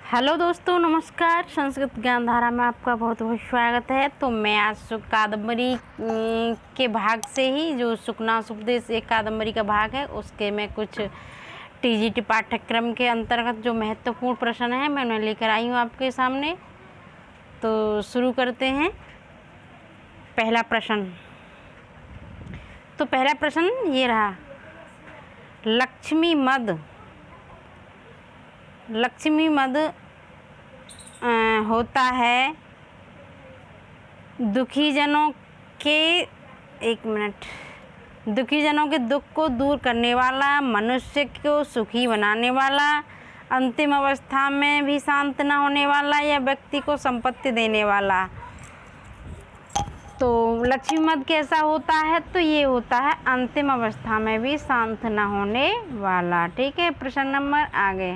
Hello दोस्तों, नमस्कार। संस्कृत ज्ञान धारा में आपका बहुत बहुत स्वागत है। तो मैं आज सुख कादम्बरी के भाग से ही, जो सुखनास उपदेश एक कादम्बरी का भाग है, उसके मैं कुछ टीजीटी पाठ्यक्रम के अंतर्गत जो महत्वपूर्ण प्रश्न हैं मैं उन्हें लेकर आई हूँ आपके सामने। तो शुरू करते हैं। पहला प्रश्न। तो पहला प्रश्न ये रहा, लक्ष्मी मद होता है दुखी जनों के दुख को दूर करने वाला, मनुष्य को सुखी बनाने वाला, अंतिम अवस्था में भी शांत न होने वाला, या व्यक्ति को संपत्ति देने वाला। तो लक्ष्मी मद कैसा होता है? तो ये होता है अंतिम अवस्था में भी शांत न होने वाला। ठीक है, प्रश्न नंबर आगे।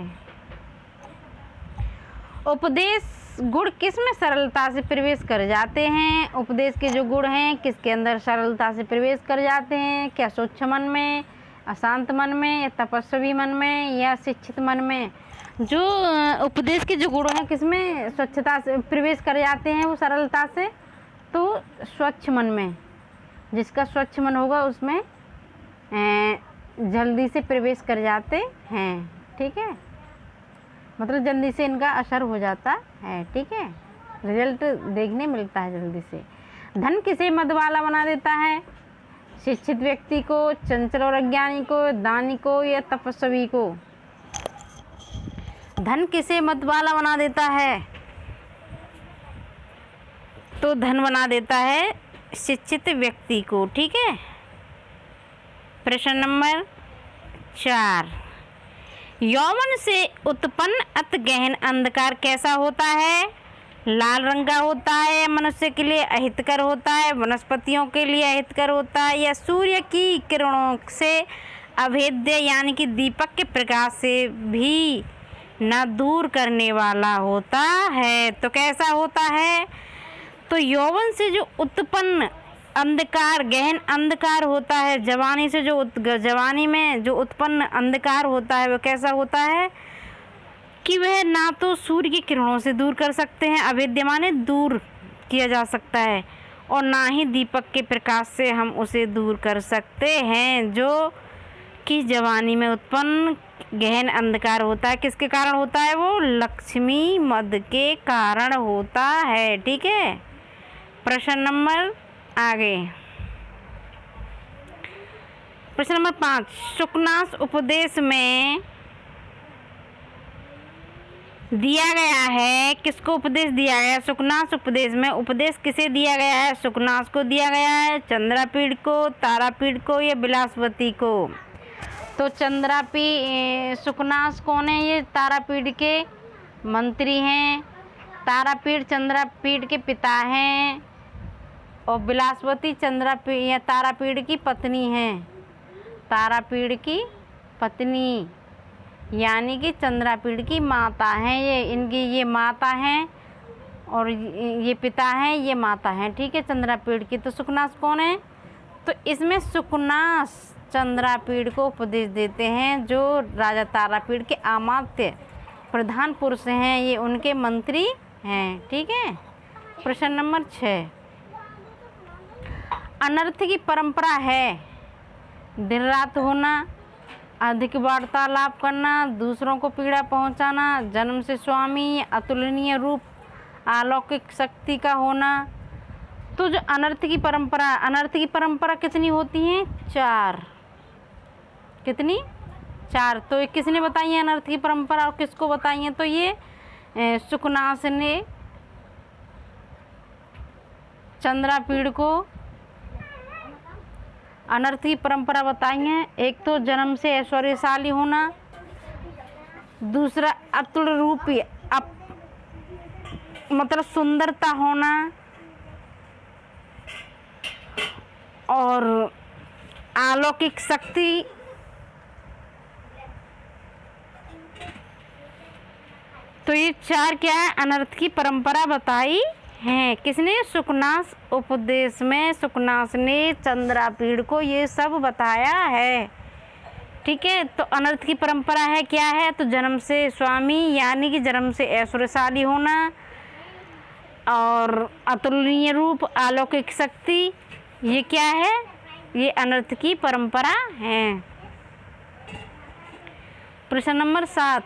उपदेश गुण किस में सरलता से प्रवेश कर जाते हैं? उपदेश के जो गुण हैं किसके अंदर सरलता से प्रवेश कर जाते हैं? क्या स्वच्छ मन में, अशांत मन में, या तपस्वी मन में, या शिक्षित मन में? जो उपदेश के जो गुण हैं किसमें स्वच्छता से प्रवेश कर जाते हैं वो सरलता से? तो स्वच्छ मन में। जिसका स्वच्छ मन होगा उसमें जल्दी से प्रवेश कर जाते हैं। ठीक है, मतलब जल्दी से इनका असर हो जाता है। ठीक है, रिजल्ट देखने मिलता है जल्दी से। धन किसे मद वाला बना देता है? शिक्षित व्यक्ति को, चंचल और अज्ञानी को, दानी को, या तपस्वी को? धन किसे मद वाला बना देता है? तो धन बना देता है शिक्षित व्यक्ति को। ठीक है, प्रश्न नंबर 4। यौवन से उत्पन्न अति गहन अंधकार कैसा होता है? लाल रंग का होता है, मनुष्य के लिए अहितकर होता है, वनस्पतियों के लिए अहितकर होता है, या सूर्य की किरणों से अभेद्य यानी कि दीपक के प्रकाश से भी न दूर करने वाला होता है? तो कैसा होता है? तो यौवन से जो उत्पन्न अंधकार, गहन अंधकार होता है, जवानी में जो उत्पन्न अंधकार होता है वो कैसा होता है कि वह ना तो सूर्य की किरणों से दूर कर सकते हैं, अभेद्य माने दूर किया जा सकता है, और ना ही दीपक के प्रकाश से हम उसे दूर कर सकते हैं। जो कि जवानी में उत्पन्न गहन अंधकार होता है, किसके कारण होता है? वो लक्ष्मी मद के कारण होता है। ठीक है, प्रश्न नंबर आगे। प्रश्न नंबर 5। सुखनास उपदेश में दिया गया है, किसको उपदेश दिया गया? सुखनास उपदेश में उपदेश किसे दिया गया है? सुखनास को दिया गया है, चंद्रापीड़ को, तारापीड़ को, या बिलासवती को? तो सुखनास कौन है? ये तारापीड़ के मंत्री हैं। तारापीड़ चंद्रापीड़ के पिता हैं, और बिलासवती तारापीड़ की पत्नी है। तारापीड़ की पत्नी यानी कि चंद्रापीड़ की माता हैं। ये माता हैं, और ये पिता हैं, ये माता हैं। ठीक है, चंद्रापीड़ की। तो सुखनास कौन है? तो इसमें सुखनास चंद्रापीड़ को उपदेश देते हैं, जो राजा तारापीड़ के अमात्य प्रधान पुरुष हैं, ये उनके मंत्री हैं। ठीक है, प्रश्न नंबर 6। अनर्थ की परंपरा है दिन रात होना, अधिक वार्तालाप करना, दूसरों को पीड़ा पहुंचाना, जन्म से स्वामी, अतुलनीय रूप, अलौकिक शक्ति का होना। तो जो अनर्थ की परंपरा कितनी होती हैं? 4। कितनी? 4। तो ये किसने बताई है अनर्थ की परंपरा, और किसको बताई है? तो ये सुखनास ने चंद्रापीड़ को अनर्थ की परंपरा बताई है। एक तो जन्म से ऐश्वर्यशाली होना, दूसरा अतुल रूपी मतलब सुंदरता होना, और अलौकिक शक्ति। तो ये 4 क्या है? अनर्थ की परंपरा बताई हैं। किसने? सुखनास उपदेश में सुखनास ने चंद्रापीड़ को ये सब बताया है। ठीक है। तो अनर्थ की परंपरा है क्या है, तो जन्म से स्वामी यानी कि जन्म से ऐश्वर्यशाली होना, और अतुलनीय रूप, अलौकिक शक्ति, ये क्या है, ये अनर्थ की परंपरा है। प्रश्न नंबर 7,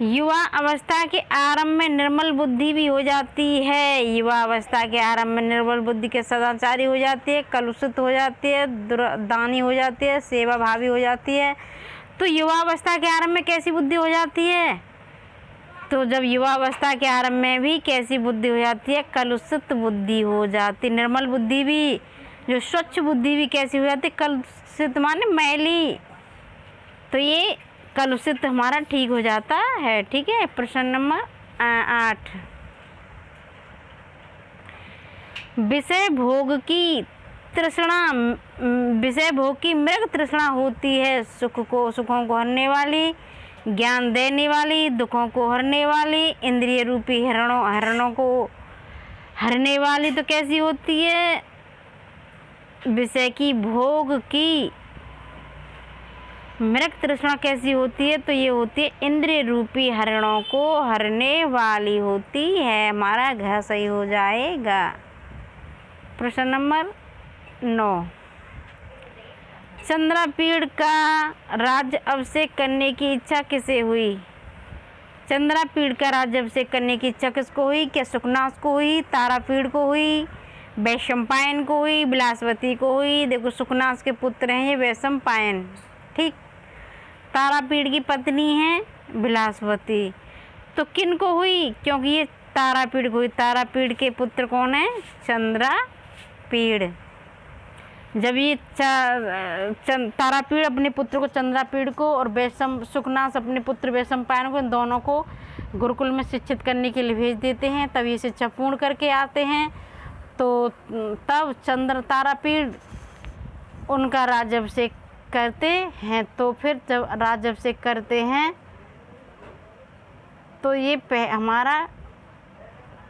युवा अवस्था के आरंभ में निर्मल बुद्धि भी हो जाती है। युवा अवस्था के आरंभ में निर्मल बुद्धि के सदाचारी हो जाती है, कलुषित हो जाती है, दानी हो जाती है, सेवा भावी हो जाती है। तो युवा अवस्था के आरंभ में कैसी बुद्धि हो जाती है, तो जब युवा अवस्था के आरंभ में भी कैसी बुद्धि हो जाती है, कलुषित बुद्धि हो जाती। निर्मल बुद्धि भी, जो स्वच्छ बुद्धि भी कैसी हो जाती है, कलुषित माने मैली, तो ये कलुषित हमारा ठीक हो जाता है। ठीक है। प्रश्न नंबर 8, विषय भोग की तृष्णा, विषय भोग की मृग तृष्णा होती है। सुखों को हरने वाली, ज्ञान देने वाली, दुखों को हरने वाली, इंद्रिय रूपी हरणों को हरने वाली तो कैसी होती है, विषय की भोग की मृग तृष्णा कैसी होती है, तो ये होती है इंद्रिय रूपी हरणों को हरने वाली होती है। हमारा घ सही हो जाएगा। प्रश्न नंबर 9, चंद्रापीड़ का राज्य अभिषेक करने की इच्छा किसे हुई। चंद्रापीड़ का राज्य अभिषेक करने की इच्छा किसको हुई, क्या सुखनास को हुई, तारापीड़ को हुई, वैशंपायन को हुई, बिलासवती को हुई। देखो सुखनास के पुत्र हैं ये वैशंपायन, ठीक। तारापीड़ की पत्नी है बिलासवती, तो किन को हुई, क्योंकि ये तारापीड़ को हुई। तारापीड़ के पुत्र कौन है, चंद्रापीड़। जब ये तारापीड़ अपने पुत्र को चंद्रापीड़ को और सुखनास अपने पुत्र वैशंपायन को, इन दोनों को गुरुकुल में शिक्षित करने के लिए भेज देते हैं। तब ये शिक्षा पूर्ण करके आते हैं, तो तब तारापीड़ उनका राज्याभिषेक करते हैं। तो फिर जब राज्याभिषेक करते हैं तो ये हमारा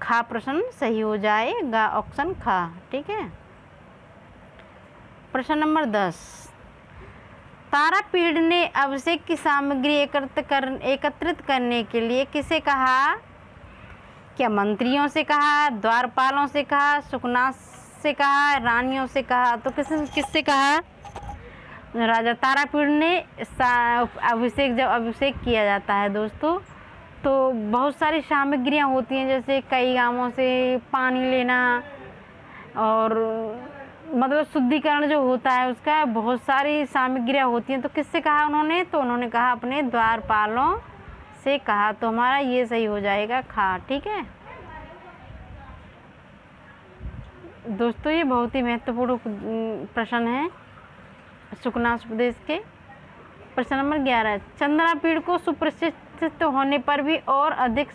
खा प्रश्न सही हो जाएगा, ऑप्शन खा। ठीक है। प्रश्न नंबर 10, तारापीड़ ने अभिषेक की सामग्री एकत्रित करने के लिए किसे कहा, क्या मंत्रियों से कहा, द्वारपालों से कहा, सुखनास से कहा, रानियों से कहा, तो किससे कहा, राजा तारापीड़ ने जब अभिषेक किया जाता है दोस्तों, तो बहुत सारी सामग्रियां होती हैं, जैसे कई गांवों से पानी लेना, और मतलब शुद्धिकरण जो होता है उसका बहुत सारी सामग्रियां होती हैं। तो किससे कहा उन्होंने, तो उन्होंने कहा अपने द्वारपालों से कहा। तो हमारा ये सही हो जाएगा खा। ठीक है दोस्तों, ये बहुत ही महत्वपूर्ण प्रश्न है सुखनास प्रदेश के। प्रश्न नंबर 11, चंद्रापीड़ को सुप्रशिक्षित होने पर भी और अधिक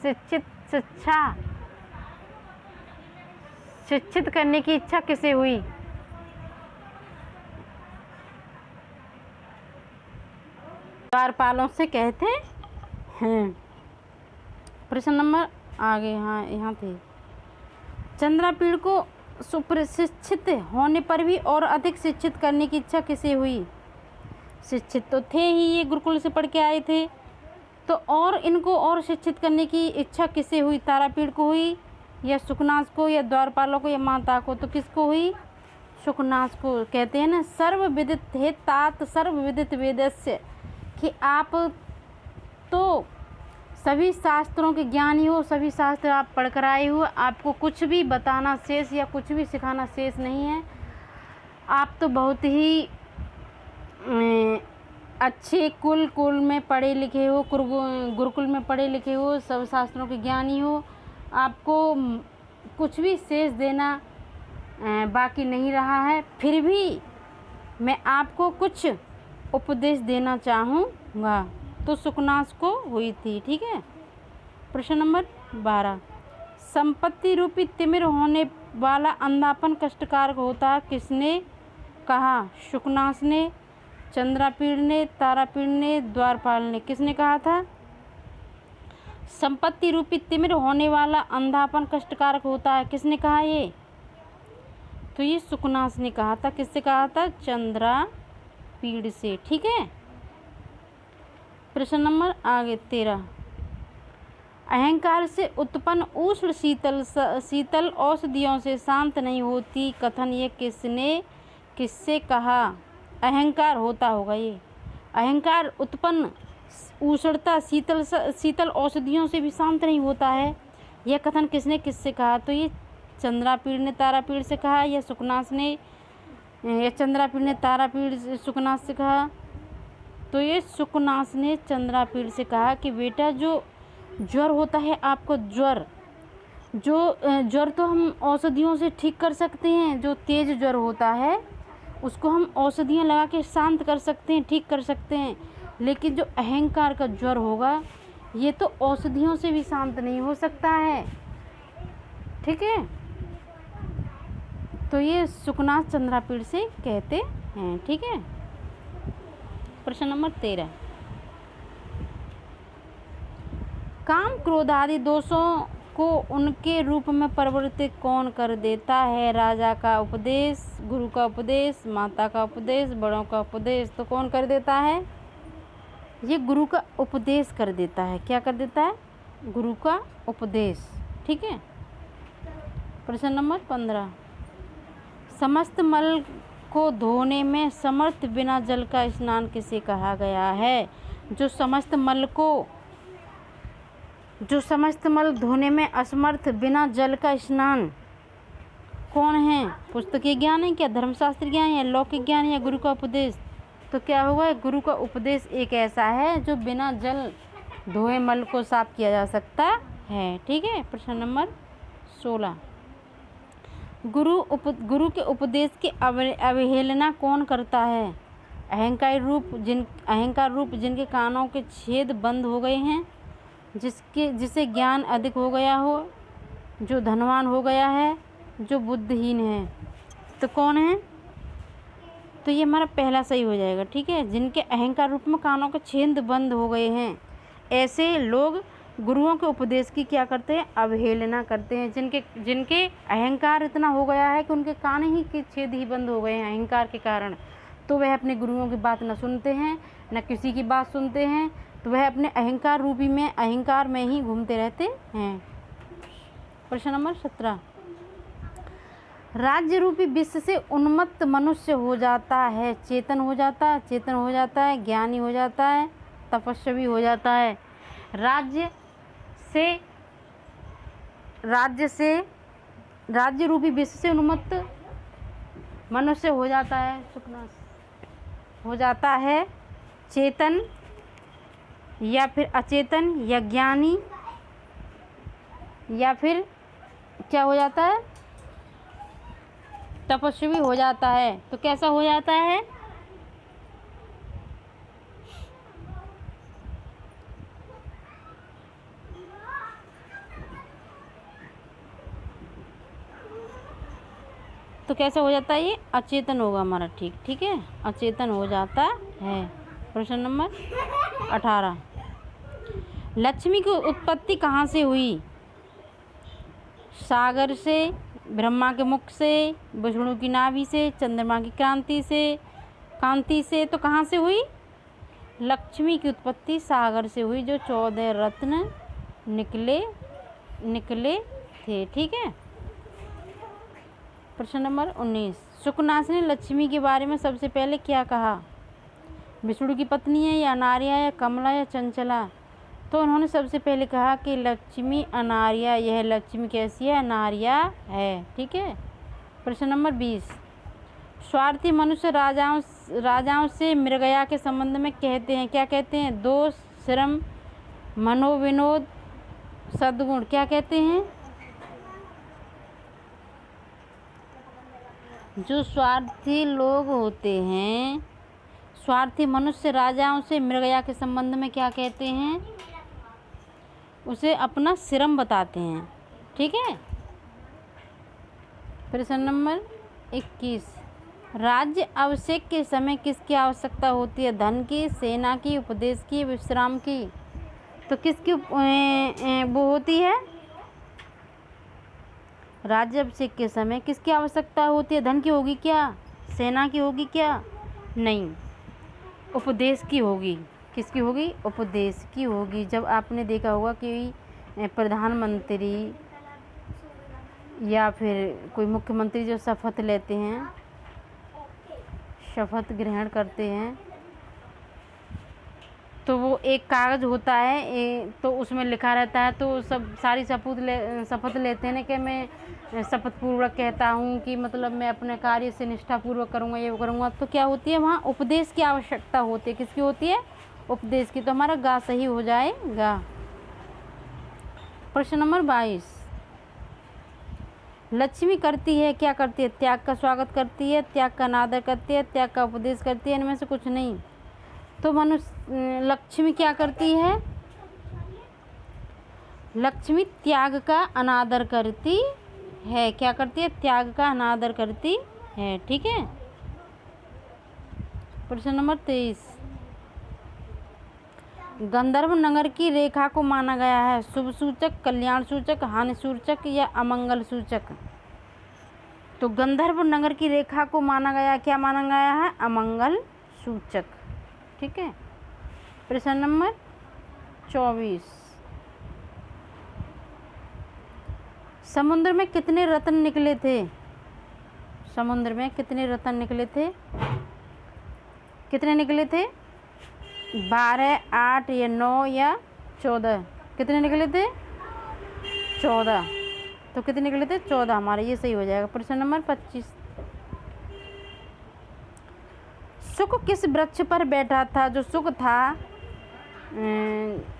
शिक्षित करने की इच्छा किसे हुई, द्वारपालों से कहते हैं। प्रश्न नंबर आगे, हाँ यहाँ थे, चंद्रापीड़ को सुप्रशिक्षित होने पर भी और अधिक शिक्षित करने की इच्छा किसे हुई। शिक्षित तो थे ही, ये गुरुकुल से पढ़ के आए थे, तो और इनको और शिक्षित करने की इच्छा किसे हुई, तारापीड़ को हुई या सुखनास को या द्वारपालों को या माता को, तो किसको हुई, सुखनास को। कहते हैं ना सर्वविदित है तात सर्वविदित वेदस्य, कि आप तो सभी शास्त्रों के ज्ञानी हो, सभी शास्त्र आप पढ़कर आए हो, आपको कुछ भी बताना शेष या कुछ भी सिखाना शेष नहीं है। आप तो बहुत ही अच्छे कुल में पढ़े लिखे हो, गुरुकुल में पढ़े लिखे हो, सब शास्त्रों के ज्ञानी हो, आपको कुछ भी शेष देना बाकी नहीं रहा है। फिर भी मैं आपको कुछ उपदेश देना चाहूँगा, तो सुखनास को हुई थी। ठीक है। प्रश्न नंबर 12, संपत्ति रूपी तिमिर होने वाला अंधापन कष्टकारक होता है, किसने कहा, सुखनास ने, चंद्रापीड़ ने, तारापीड़ ने, द्वारपाल ने, किसने कहा था, संपत्ति रूपी तिमिर होने वाला अंधापन कष्टकारक होता है, किसने कहा ये, तो ये सुखनास ने कहा था। किससे कहा था, चंद्रापीड़ पीड़ से। ठीक है, प्रश्न नंबर आगे 13। अहंकार से उत्पन्न उष्ण शीतल औषधियों से शांत नहीं होती, कथन ये किससे कहा? अहंकार होता होगा ये। अहंकार उत्पन्न उष्णता शीतल औषधियों से भी शांत नहीं होता है, यह कथन किससे कहा? तो ये चंद्रापीड़ ने तारापीड़ से कहा, या सुकनास ने, या चंद्रापीड़ ने तारापीड़ सुकनास से कहा? तो ये सुकनास ने चंद्रापीड़ से कहा कि बेटा जो ज्वर होता है आपको, ज्वर तो हम औषधियों से ठीक कर सकते हैं। जो तेज ज्वर होता है उसको हम औषधियाँ लगा के शांत कर सकते हैं, ठीक कर सकते हैं, लेकिन जो अहंकार का ज्वर होगा ये तो औषधियों से भी शांत नहीं हो सकता है। ठीक है, तो ये सुकनास चंद्रापीड़ से कहते हैं। ठीक है, प्रश्न नंबर 13। काम क्रोध आदि दोषों को उनके रूप में परिवर्तित कौन कर देता है? राजा का उपदेश, गुरु का उपदेश, माता का उपदेश, बड़ों का उपदेश। तो कौन कर देता है? ये गुरु का उपदेश कर देता है। क्या कर देता है? गुरु का उपदेश। ठीक है, प्रश्न नंबर 15। समस्त मल को धोने में समर्थ बिना जल का स्नान किसे कहा गया है? जो समस्त मल धोने में असमर्थ बिना जल का स्नान कौन है? पुस्तकीय ज्ञान है क्या, धर्मशास्त्र ज्ञान या लौकिक ज्ञान या गुरु का उपदेश? तो क्या होगा? गुरु का उपदेश एक ऐसा है जो बिना जल धोए मल को साफ किया जा सकता है। ठीक है, प्रश्न नंबर 16। गुरु के उपदेश की अवहेलना कौन करता है? अहंकार रूप जिनके कानों के छेद बंद हो गए हैं, जिसे ज्ञान अधिक हो गया हो, जो धनवान हो गया है, जो बुद्धिहीन है। तो कौन है? तो ये हमारा पहला सही हो जाएगा। ठीक है, जिनके अहंकार रूप में कानों के छेद बंद हो गए हैं, ऐसे लोग गुरुओं के उपदेश की क्या करते हैं? अवहेलना करते हैं। जिनके अहंकार इतना हो गया है कि उनके कान ही के छेद ही बंद हो गए हैं अहंकार के कारण, तो वह अपने गुरुओं की बात न सुनते हैं, न किसी की बात सुनते हैं, तो वह अपने अहंकार में ही घूमते रहते हैं। प्रश्न नंबर 17। राज्य रूपी विष से उन्मत्त मनुष्य हो जाता है, चेतन हो जाता है, ज्ञानी हो जाता है, तपस्वी हो जाता है। राज्य रूपी विष से उन्मत्त मनुष्य हो जाता है, सुखनाश हो जाता है, चेतन या फिर अचेतन, या ज्ञानी, या फिर क्या हो जाता है? तपस्वी हो जाता है। तो कैसा हो जाता है? तो कैसा हो जाता है? ये अचेतन होगा हमारा। ठीक है, अचेतन हो जाता है। प्रश्न नंबर 18। लक्ष्मी की उत्पत्ति कहाँ से हुई? सागर से, ब्रह्मा के मुख से, विष्णु की नाभि से, चंद्रमा की कांति से। तो कहाँ से हुई? लक्ष्मी की उत्पत्ति सागर से हुई, जो 14 रत्न निकले थे। ठीक है, प्रश्न नंबर 19। सुकनास ने लक्ष्मी के बारे में सबसे पहले क्या कहा? विष्णु की पत्नी है, या अनार्या, या कमला, या चंचला? तो उन्होंने सबसे पहले कहा कि लक्ष्मी अनार्या, यह लक्ष्मी कैसी है? अनार्या है। ठीक है, प्रश्न नंबर 20। स्वार्थी मनुष्य राजाओं से मृगया के संबंध में कहते हैं, क्या कहते हैं? दोष, श्रम, मनोविनोद, सद्गुण। क्या कहते हैं? जो स्वार्थी लोग होते हैं, स्वार्थी मनुष्य राजाओं से मृगया के संबंध में क्या कहते हैं? उसे अपना श्रम बताते हैं। ठीक है, प्रश्न नंबर 21। राज्य अभिषेक के समय किसकी आवश्यकता होती है? धन की, सेना की, उपदेश की, विश्राम की? तो किसकी वो होती है? राज्य अभिषेक के समय किसकी आवश्यकता होती है? धन की होगी क्या? सेना की होगी क्या? नहीं, उपदेश की होगी। किसकी होगी? उपदेश की होगी। जब आपने देखा होगा कि प्रधानमंत्री या फिर कोई मुख्यमंत्री जो शपथ लेते हैं, शपथ ग्रहण करते हैं, तो वो एक कागज़ होता है, तो उसमें लिखा रहता है, तो सब सारी शपथ लेते हैं ना कि मैं शपथ पूर्वक कहता हूँ कि मतलब मैं अपने कार्य से निष्ठापूर्वक करूँगा, ये करूँगा। तो क्या होती है वहाँ उपदेश की आवश्यकता होती है। किसकी होती है? उपदेश की। तो हमारा गा सही हो जाएगा। प्रश्न नंबर 22, लक्ष्मी करती है, क्या करती है? त्याग का स्वागत करती है, त्याग का अनादर करती है, त्याग का उपदेश करती है, इनमें से कुछ नहीं। तो मनुष्य लक्ष्मी क्या करती है? लक्ष्मी त्याग का अनादर करती है। क्या करती है? त्याग का अनादर करती है। ठीक है। प्रश्न नंबर 23, गंधर्व नगर की रेखा को माना गया है शुभ सूचक, कल्याण सूचक, हानि सूचक या अमंगल सूचक। तो गंधर्व नगर की रेखा को माना गया, क्या माना गया है? अमंगल सूचक। ठीक है। प्रश्न नंबर 24, समुद्र में कितने रत्न निकले थे? समुद्र में कितने रत्न निकले थे? कितने निकले थे? 12, 8 या 9 या 14? कितने निकले थे? 14। तो कितने निकले थे? 14। हमारा ये सही हो जाएगा। प्रश्न नंबर 25, शुक किस वृक्ष पर बैठा था? जो शुक था,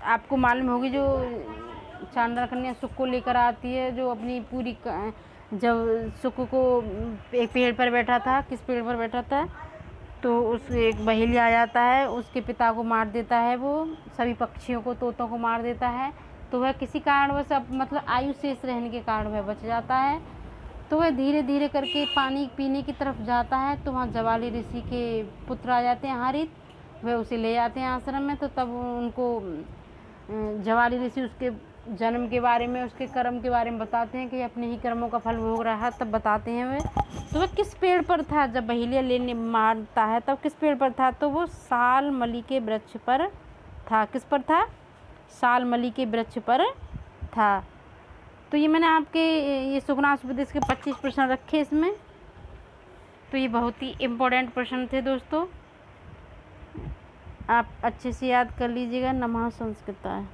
आपको मालूम होगी, जो चांडाल कन्या शुक को लेकर आती है, जो अपनी पूरी जब शुक को एक पेड़ पर बैठा था, किस पेड़ पर बैठा था, तो उस एक बहेलिया आ जाता है, उसके पिता को मार देता है, वो सभी पक्षियों को, तोतों को मार देता है। तो वह किसी कारणवश मतलब आयु शेष रहने के कारण वह बच जाता है। तो वह धीरे धीरे करके पानी पीने की तरफ जाता है, तो वहाँ जवाली ऋषि के पुत्र आ जाते हैं, हारित। वह उसे ले जाते हैं आश्रम में। तो तब उनको जवाली ऋषि उसके जन्म के बारे में, उसके कर्म के बारे में बताते हैं कि अपने ही कर्मों का फल भोग रहा है। तब बताते हैं वह, तो वह किस पेड़ पर था जब बहेलिया लेने मारता है, तब किस पेड़ पर था? तो वो सालमली के वृक्ष पर था। किस पर था? सालमली के वृक्ष पर था। तो ये मैंने आपके ये सुखनाथ उपदेश के 25 प्रश्न रखे इसमें। तो ये बहुत ही इम्पोर्टेंट प्रश्न थे दोस्तों, आप अच्छे से याद कर लीजिएगा। नमः संस्कृताय।